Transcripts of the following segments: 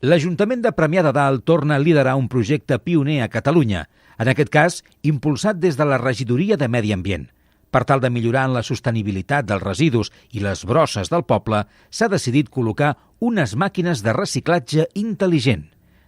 L'Ajuntament de Premià de Dalt torna a liderar un projecte pioner a Catalunya, en aquest cas impulsat des de la Regidoria de Medi Ambient. Per tal de millorar en la sostenibilitat dels residus i les brosses del poble, s'ha decidit col·locar unes màquines de reciclatge intel·ligent.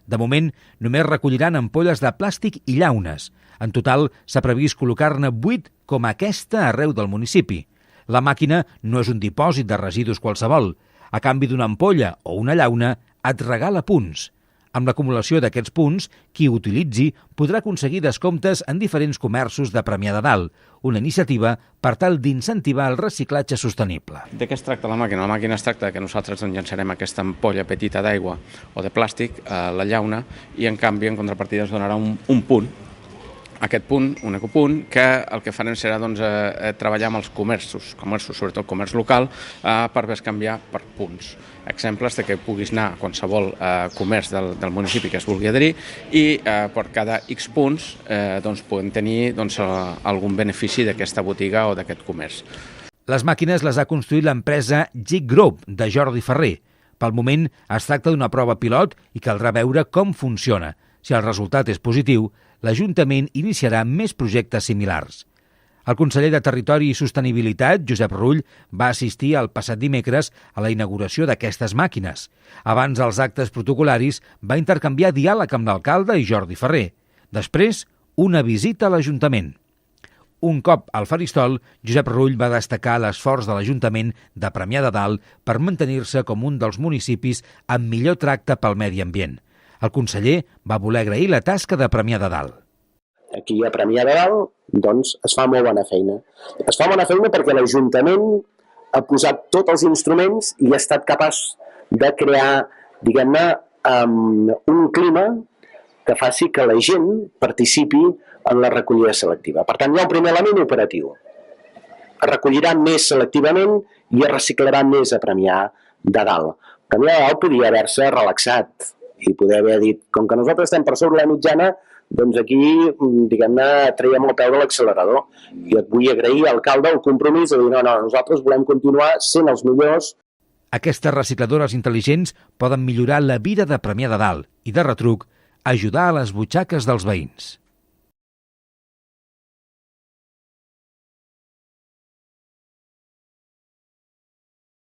De moment, només recolliran ampolles de plàstic i llaunes. En total, s'ha previst col·locar-ne 8 com aquesta arreu del municipi. La màquina no és un dipòsit de residus qualsevol. A canvi d'una ampolla o una llauna, et regala punts. Amb l'acumulació d'aquests punts, qui ho utilitzi podrà aconseguir descomptes en diferents comerços de Premià de Dalt, una iniciativa per tal d'incentivar el reciclatge sostenible. De què es tracta la màquina? La màquina es tracta que nosaltres llançarem aquesta ampolla petita d'aigua o de plàstic a la llauna i en canvi en contrapartida es donarà un punt. Aquest punt, un ecopunt, que el que farem serà treballar amb els comerços, sobretot comerç local, per bescanviar per punts. Exemples de que puguis anar a qualsevol comerç del municipi que es vulgui adherir i per cada X punts podem tenir algun benefici d'aquesta botiga o d'aquest comerç. Les màquines les ha construït l'empresa GIG Group de Jordi Ferrer. Pel moment es tracta d'una prova pilot i caldrà veure com funciona. Si el resultat és positiu, l'Ajuntament iniciarà més projectes similars. El conseller de Territori i Sostenibilitat, Josep Rull, va assistir el passat dimecres a la inauguració d'aquestes màquines. Abans dels actes protocolaris va intercanviar diàleg amb l'alcalde i Jordi Ferrer. Després, una visita a l'Ajuntament. Un cop al faristol, Josep Rull va destacar l'esforç de l'Ajuntament de Premià de Dalt per mantenir-se com un dels municipis amb millor tracte pel medi ambient. El conseller va voler agrair la tasca de Premià de Dalt. Aquí a Premià de Dalt es fa molt bona feina. Es fa bona feina perquè l'Ajuntament ha posat tots els instruments i ha estat capaç de crear, diguem-ne, un clima que faci que la gent participi en la recollida selectiva. Per tant, hi ha un primer element operatiu. Es recollirà més selectivament i es reciclarà més a Premià de Dalt. Premià de Dalt podia haver-se relaxat i poder haver dit, com que nosaltres estem per sobre la mitjana, doncs aquí, diguem-ne, traiem el peu de l'accelerador. I et vull agrair, alcalde, el compromís de dir, no, nosaltres volem continuar sent els millors. Aquestes recicladores intel·ligents poden millorar la vida de Premià de Dalt i, de retruc, ajudar a les butxaques dels veïns.